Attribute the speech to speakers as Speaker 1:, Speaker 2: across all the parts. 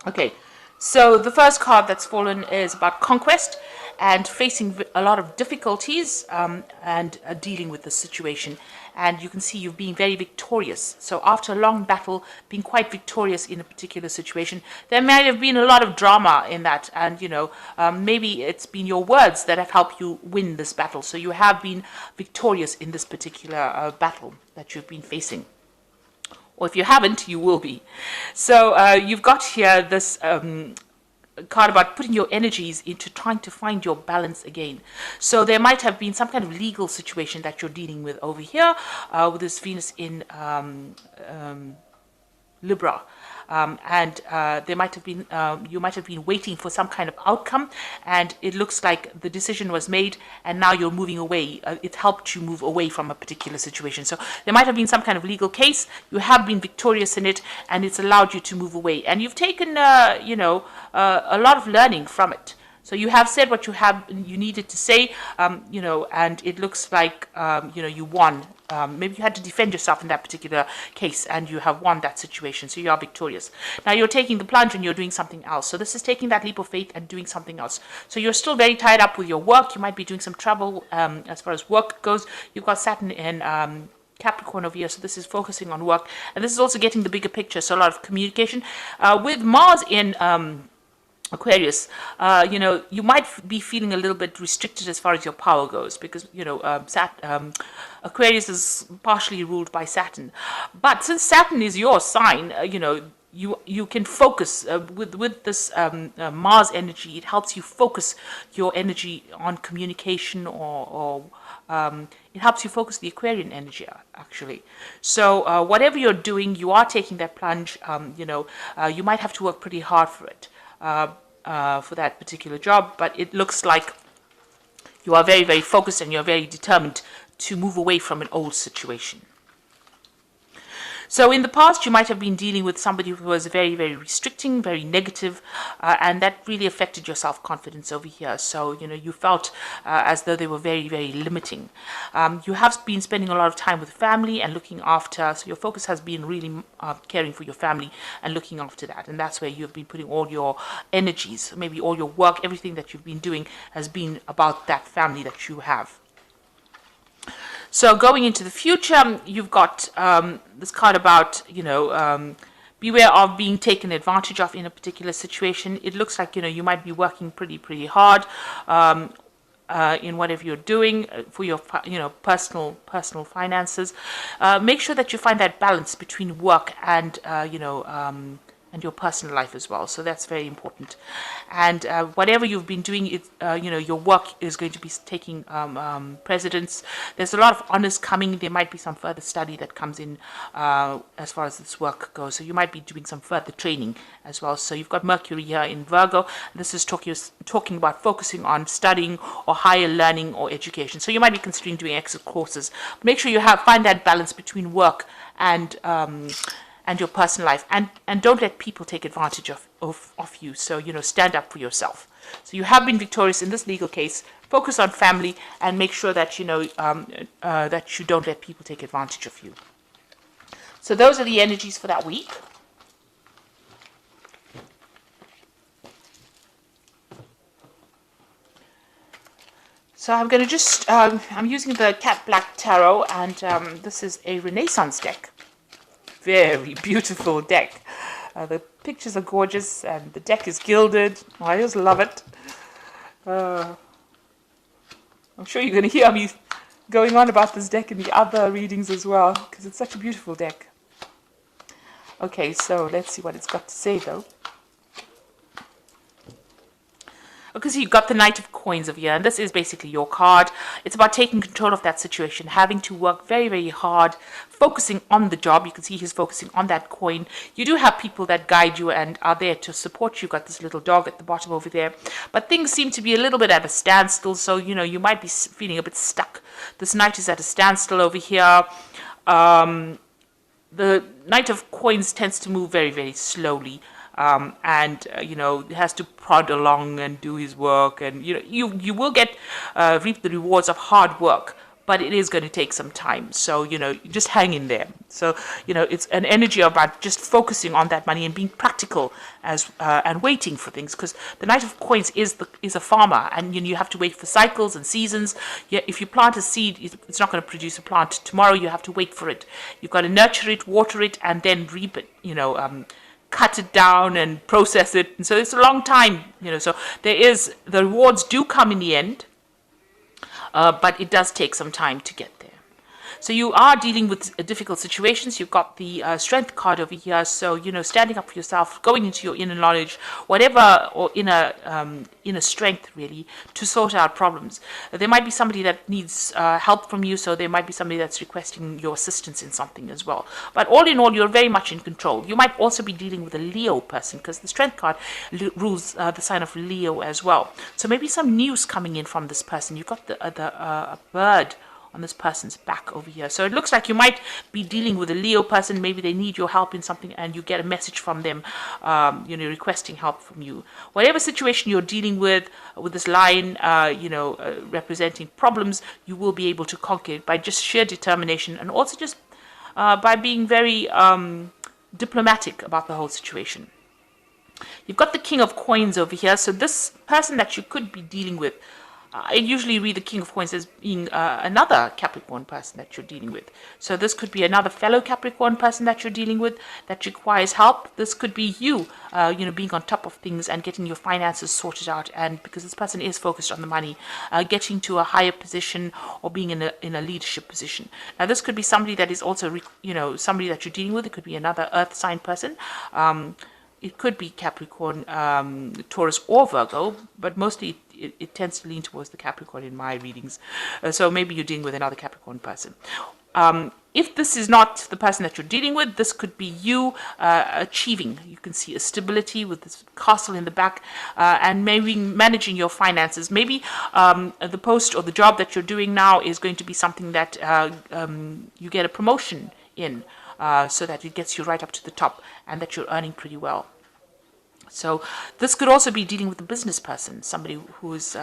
Speaker 1: Okay, so the first card that's fallen is about conquest and facing a lot of difficulties and dealing with the situation. And you can see you've been very victorious. So after a long battle, being quite victorious in a particular situation, there might have been a lot of drama in that. And, maybe it's been your words that have helped you win this battle. So you have been victorious in this particular battle that you've been facing. Or if you haven't, you will be. So you've got here this card about putting your energies into trying to find your balance again. So there might have been some kind of legal situation that you're dealing with over here with this Venus in Libra. And there might have been you might have been waiting for some kind of outcome, and it looks like the decision was made, and now you're moving away. It helped you move away from a particular situation. So there might have been some kind of legal case. You have been victorious in it, and it's allowed you to move away. And you've taken, a lot of learning from it. So you have said what you needed to say, and it looks like, you won. Maybe you had to defend yourself in that particular case, and you have won that situation. So you are victorious. Now you're taking the plunge and you're doing something else. So this is taking that leap of faith and doing something else. So you're still very tied up with your work. You might be doing some travel as far as work goes. You've got Saturn in Capricorn over here, so this is focusing on work. And this is also getting the bigger picture, so a lot of communication. With Mars in Aquarius, you might be feeling a little bit restricted as far as your power goes because, Aquarius is partially ruled by Saturn. But since Saturn is your sign, you can focus with this Mars energy. It helps you focus your energy on communication or it helps you focus the Aquarian energy, actually. So whatever you're doing, you are taking that plunge. You might have to work pretty hard for it. For that particular job, but it looks like you are very, very focused and you're very determined to move away from an old situation. So in the past, you might have been dealing with somebody who was very, very restricting, very negative, and that really affected your self-confidence over here. So, you felt as though they were very, very limiting. You have been spending a lot of time with family and looking after, so your focus has been really caring for your family and looking after that. And that's where you've been putting all your energies, maybe all your work, everything that you've been doing has been about that family that you have. So going into the future, you've got this card about, beware of being taken advantage of in a particular situation. It looks like, you might be working pretty hard in whatever you're doing for your, personal finances. Make sure that you find that balance between work and, and your personal life as well. So that's very important. And whatever you've been doing, your work is going to be taking precedence. There's a lot of honors coming. There might be some further study that comes in as far as this work goes. So you might be doing some further training as well. So you've got Mercury here in Virgo. This is talking about focusing on studying or higher learning or education. So you might be considering doing extra courses. But make sure you find that balance between work and your personal life, and don't let people take advantage of you. So, stand up for yourself. So you have been victorious in this legal case. Focus on family and make sure that, that you don't let people take advantage of you. So those are the energies for that week. So I'm going to just, I'm using the Cat Black Tarot, and this is a Renaissance deck. Very beautiful deck. The pictures are gorgeous and the deck is gilded. Oh, I just love it. I'm sure you're going to hear me going on about this deck in the other readings as well, because it's such a beautiful deck. Okay, so let's see what it's got to say though. Okay, so you've got the Knight of Coins over here, and this is basically your card. It's about taking control of that situation, having to work very, very hard, focusing on the job. You can see he's focusing on that coin. You do have people that guide you and are there to support you. You've got this little dog at the bottom over there. But things seem to be a little bit at a standstill, so, you might be feeling a bit stuck. This Knight is at a standstill over here. The Knight of Coins tends to move very, very slowly. He has to prod along and do his work, and you will reap the rewards of hard work, but it is going to take some time. So, just hang in there. So, it's an energy about just focusing on that money and being practical and waiting for things, because the Knight of Coins is a farmer, and you have to wait for cycles and seasons. Yeah, if you plant a seed, it's not going to produce a plant tomorrow. You have to wait for it. You've got to nurture it, water it, and then reap it. Cut it down and process it, and so it's a long time. So the rewards do come in the end, but it does take some time to get there. So you are dealing with difficult situations. You've got the strength card over here. So, standing up for yourself, going into your inner knowledge, whatever, or inner strength, really, to sort out problems. There might be somebody that needs help from you. So there might be somebody that's requesting your assistance in something as well. But all in all, you're very much in control. You might also be dealing with a Leo person, because the strength card rules the sign of Leo as well. So maybe some news coming in from this person. You've got a bird on this person's back over here. So it looks like you might be dealing with a Leo person. Maybe they need your help in something, and you get a message from them, requesting help from you. Whatever situation you're dealing with this lion, representing problems, you will be able to conquer it by just sheer determination, and also just by being very diplomatic about the whole situation. You've got the King of Coins over here. So this person that you could be dealing with, I usually read the King of Coins as being another Capricorn person that you're dealing with. So this could be another fellow Capricorn person that you're dealing with that requires help. This could be you, being on top of things and getting your finances sorted out. And because this person is focused on the money, getting to a higher position or being in a leadership position. Now, this could be somebody that is also, somebody that you're dealing with. It could be another earth sign person. It could be Capricorn, Taurus, or Virgo, but mostly it tends to lean towards the Capricorn in my readings. So maybe you're dealing with another Capricorn person. If this is not the person that you're dealing with, this could be you achieving. You can see a stability with this castle in the back, and maybe managing your finances. Maybe the post or the job that you're doing now is going to be something that you get a promotion in. So that it gets you right up to the top, and that you're earning pretty well. So this could also be dealing with a business person, somebody who is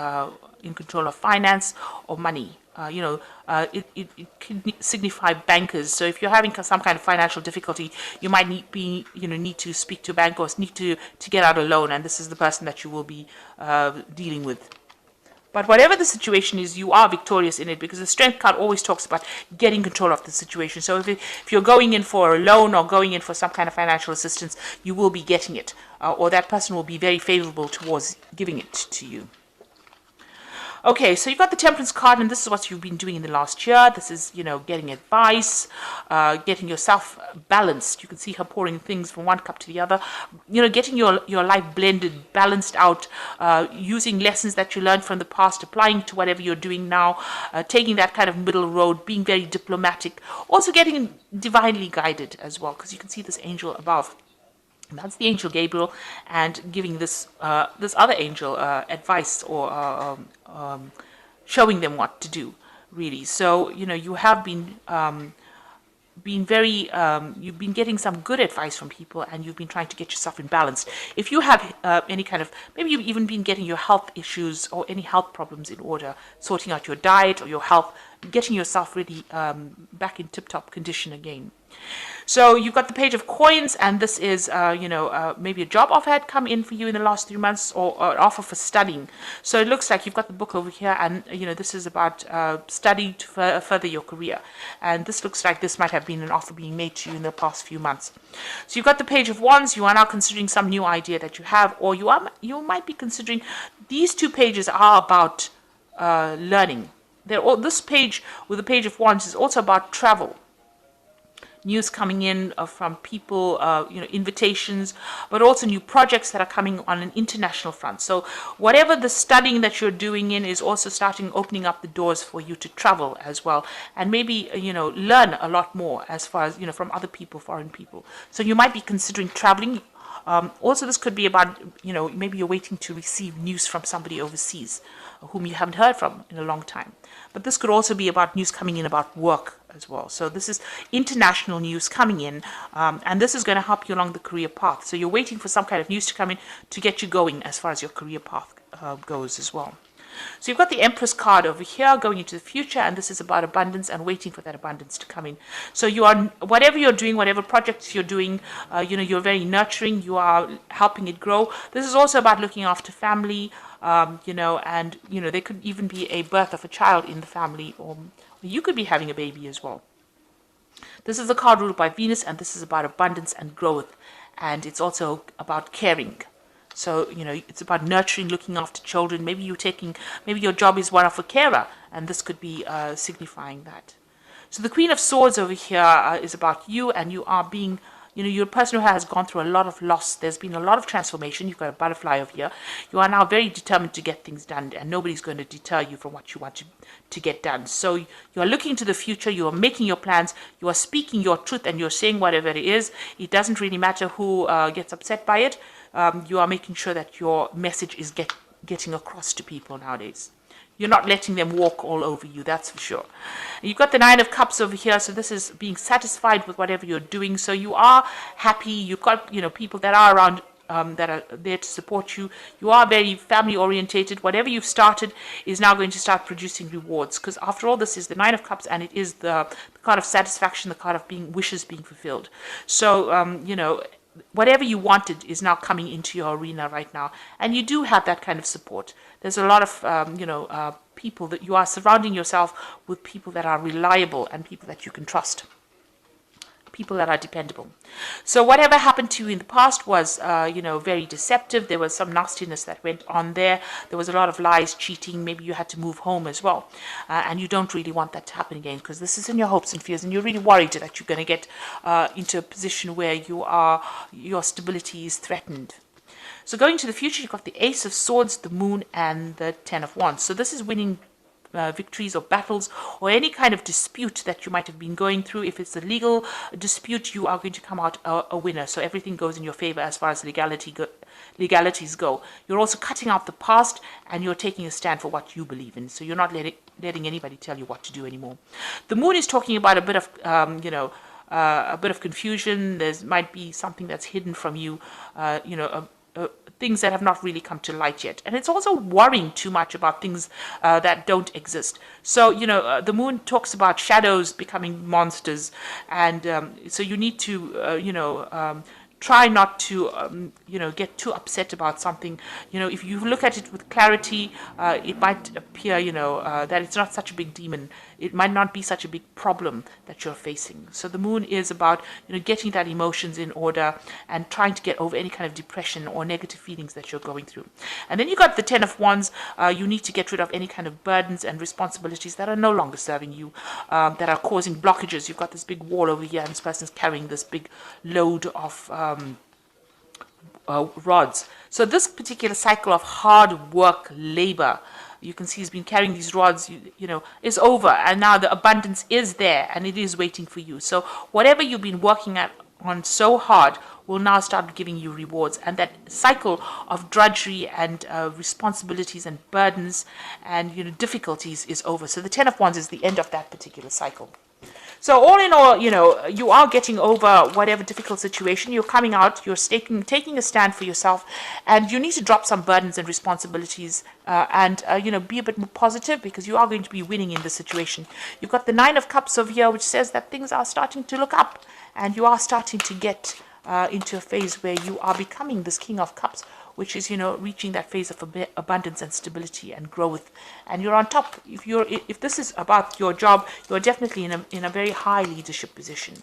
Speaker 1: in control of finance or money. It can signify bankers. So if you're having some kind of financial difficulty, you might need to speak to a bank, or need to get out a loan, and this is the person that you will be dealing with. But whatever the situation is, you are victorious in it, because the strength card always talks about getting control of the situation. So if you're going in for a loan or going in for some kind of financial assistance, you will be getting it, or that person will be very favorable towards giving it to you. Okay, so you've got the Temperance card, and this is what you've been doing in the last year. This is, getting advice, getting yourself balanced. You can see her pouring things from one cup to the other. Getting your life blended, balanced out, using lessons that you learned from the past, applying to whatever you're doing now, taking that kind of middle road, being very diplomatic. Also getting divinely guided as well, because you can see this angel above. And that's the angel Gabriel, and giving this other angel advice, or showing them what to do, really. So you have been very you've been getting some good advice from people, and you've been trying to get yourself in balance. If you have any kind of, maybe you've even been getting your health issues or any health problems in order, sorting out your diet or your health, getting yourself really back in tip-top condition again. So you've got the Page of Coins, and this is, maybe a job offer had come in for you in the last 3 months, or an offer for studying. So it looks like you've got the book over here, and, this is about studying to further your career. And this looks like this might have been an offer being made to you in the past few months. So you've got the Page of Wands. You are now considering some new idea that you have, or you might be considering, these two pages are about learning. This page with the Page of Wands is also about travel. News coming in from people, invitations, but also new projects that are coming on an international front. So whatever the studying that you're doing in is also opening up the doors for you to travel as well, and maybe, learn a lot more as far as, from other people, foreign people. So you might be considering traveling. Also, this could be about, maybe you're waiting to receive news from somebody overseas whom you haven't heard from in a long time. But this could also be about news coming in about work as well. So this is international news coming in, and this is going to help you along the career path. So you're waiting for some kind of news to come in to get you going as far as your career path goes as well. So you've got the Empress card over here going into the future, and this is about abundance and waiting for that abundance to come in. So you are, whatever you're doing, whatever projects you're doing, you're very nurturing, you are helping it grow. This is also about looking after family, and there could even be a birth of a child in the family, or you could be having a baby as well. This is the card ruled by Venus, and this is about abundance and growth, and it's also about caring. So, it's about nurturing, looking after children. Maybe your job is one of a carer, and this could be signifying that. So the Queen of Swords over here is about you, and you are being, you're a person who has gone through a lot of loss. There's been a lot of transformation. You've got a butterfly over here. You are now very determined to get things done, and nobody's going to deter you from what you want to get done. So you are looking to the future. You are making your plans. You are speaking your truth, and you're saying whatever it is. It doesn't really matter who gets upset by it. You are making sure that your message is getting across to people nowadays. You're not letting them walk all over you, that's for sure. You've got the Nine of Cups over here, so this is being satisfied with whatever you're doing. So you are happy. You've got, people that are around that are there to support you. You are very family orientated. Whatever you've started is now going to start producing rewards, because after all, this is the Nine of Cups, and it is the card of satisfaction, the card of wishes being fulfilled. So, whatever you wanted is now coming into your arena right now, and you do have that kind of support. There's a lot of people that you are surrounding yourself with, people that are reliable and people that you can trust, people that are dependable. So whatever happened to you in the past was very deceptive. There was some nastiness that went on there. There was a lot of lies, cheating. Maybe you had to move home as well, and you don't really want that to happen again, because this is in your hopes and fears, and you're really worried that you're going to get into a position where your stability is threatened. So going to the future, you've got the Ace of Swords, the Moon, and the Ten of Wands. So this is winning victories or battles, or any kind of dispute that you might have been going through. If it's a legal dispute, you are going to come out a winner. So everything goes in your favor as far as legalities go. You're also cutting out the past, and you're taking a stand for what you believe in. So you're not letting anybody tell you what to do anymore. The Moon is talking about a bit of a bit of confusion. There might be something that's hidden from you, things that have not really come to light yet. And it's also worrying too much about things that don't exist. So, the Moon talks about shadows becoming monsters. And so you need to, try not to, get too upset about something. If you look at it with clarity, it might appear, that it's not such a big demon. It might not be such a big problem that you're facing. So the Moon is about, getting that emotions in order and trying to get over any kind of depression or negative feelings that you're going through. And then you got the Ten of Wands. You need to get rid of any kind of burdens and responsibilities that are no longer serving you, that are causing blockages. You've got this big wall over here, and this person's carrying this big load of rods. So this particular cycle of hard work, labor, you can see he's been carrying these rods, is over, and now the abundance is there, and it is waiting for you. So whatever you've been working on so hard will now start giving you rewards, and that cycle of drudgery and responsibilities and burdens and difficulties is over. So the Ten of Wands is the end of that particular cycle. So all in all, you are getting over whatever difficult situation. You're coming out, you're taking a stand for yourself, and you need to drop some burdens and responsibilities and be a bit more positive, because you are going to be winning in this situation. You've got the Nine of Cups over here, which says that things are starting to look up, and you are starting to get into a phase where you are becoming this King of Cups, which is, reaching that phase of abundance and stability and growth. And you're on top. If this is about your job, you're definitely in a very high leadership position.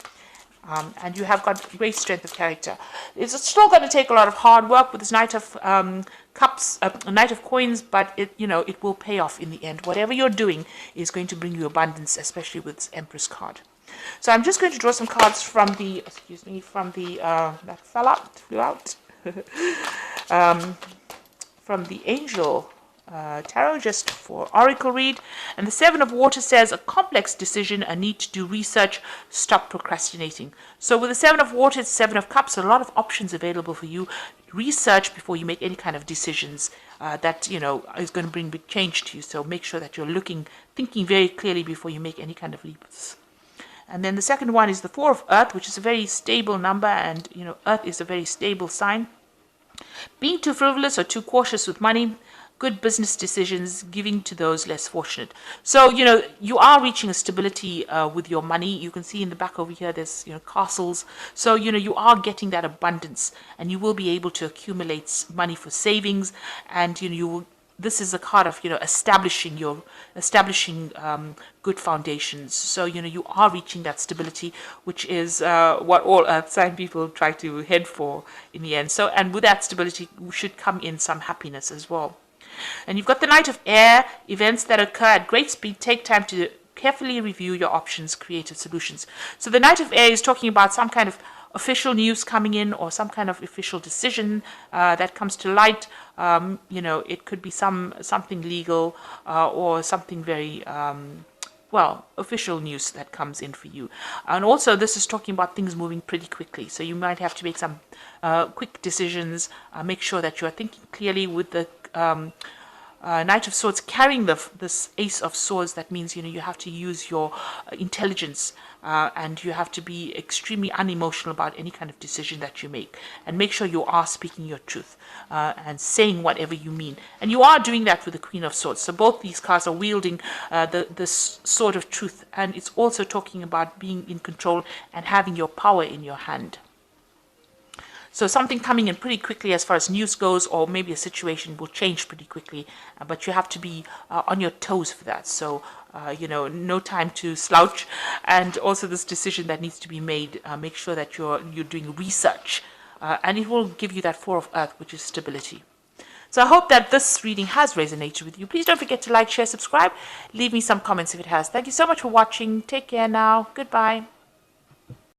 Speaker 1: And you have got great strength of character. It's still going to take a lot of hard work with this Knight of Cups, Knight of Coins, but it will pay off in the end. Whatever you're doing is going to bring you abundance, especially with this Empress card. So I'm just going to draw some cards from the, that flew out. From the Angel Tarot, just for Oracle read. And the Seven of Water says, a complex decision, a need to do research, stop procrastinating. So with the Seven of Water, it's Seven of Cups, a lot of options available for you. Research before you make any kind of decisions that is going to bring big change to you. So make sure that you're thinking very clearly before you make any kind of leaps. And then the second one is the Four of Earth, which is a very stable number, and Earth is a very stable sign. Being too frivolous or too cautious with money good business decisions, giving to those less fortunate. So, you are reaching a stability with your money. You can see in the back over here, there's, castles. So, you are getting that abundance, and you will be able to accumulate money for savings, and, you will. This is a card of establishing good foundations. So you are reaching that stability, which is what all earth sign people try to head for in the end. So, and with that stability should come in some happiness as well. And you've got the Knight of Air. Events that occur at great speed take time to carefully review your options, creative solutions. So the Knight of Air is talking about some kind of official news coming in, or some kind of official decision that comes to light. It could be something legal, or something very official news that comes in for you. And also this is talking about things moving pretty quickly, so you might have to make some quick decisions. Make sure that you are thinking clearly. With the Knight of Swords carrying this Ace of Swords, that means you have to use your intelligence, and you have to be extremely unemotional about any kind of decision that you make, and make sure you are speaking your truth and saying whatever you mean. And you are doing that with the Queen of Swords. So both these cards are wielding the sword of truth, and it's also talking about being in control and having your power in your hand. So something coming in pretty quickly as far as news goes, or maybe a situation will change pretty quickly, but you have to be on your toes for that. So, no time to slouch. And also this decision that needs to be made, make sure that you're doing research, and it will give you that Four of Earth, which is stability. So I hope that this reading has resonated with you. Please don't forget to like, share, subscribe. Leave me some comments if it has. Thank you so much for watching. Take care now. Goodbye.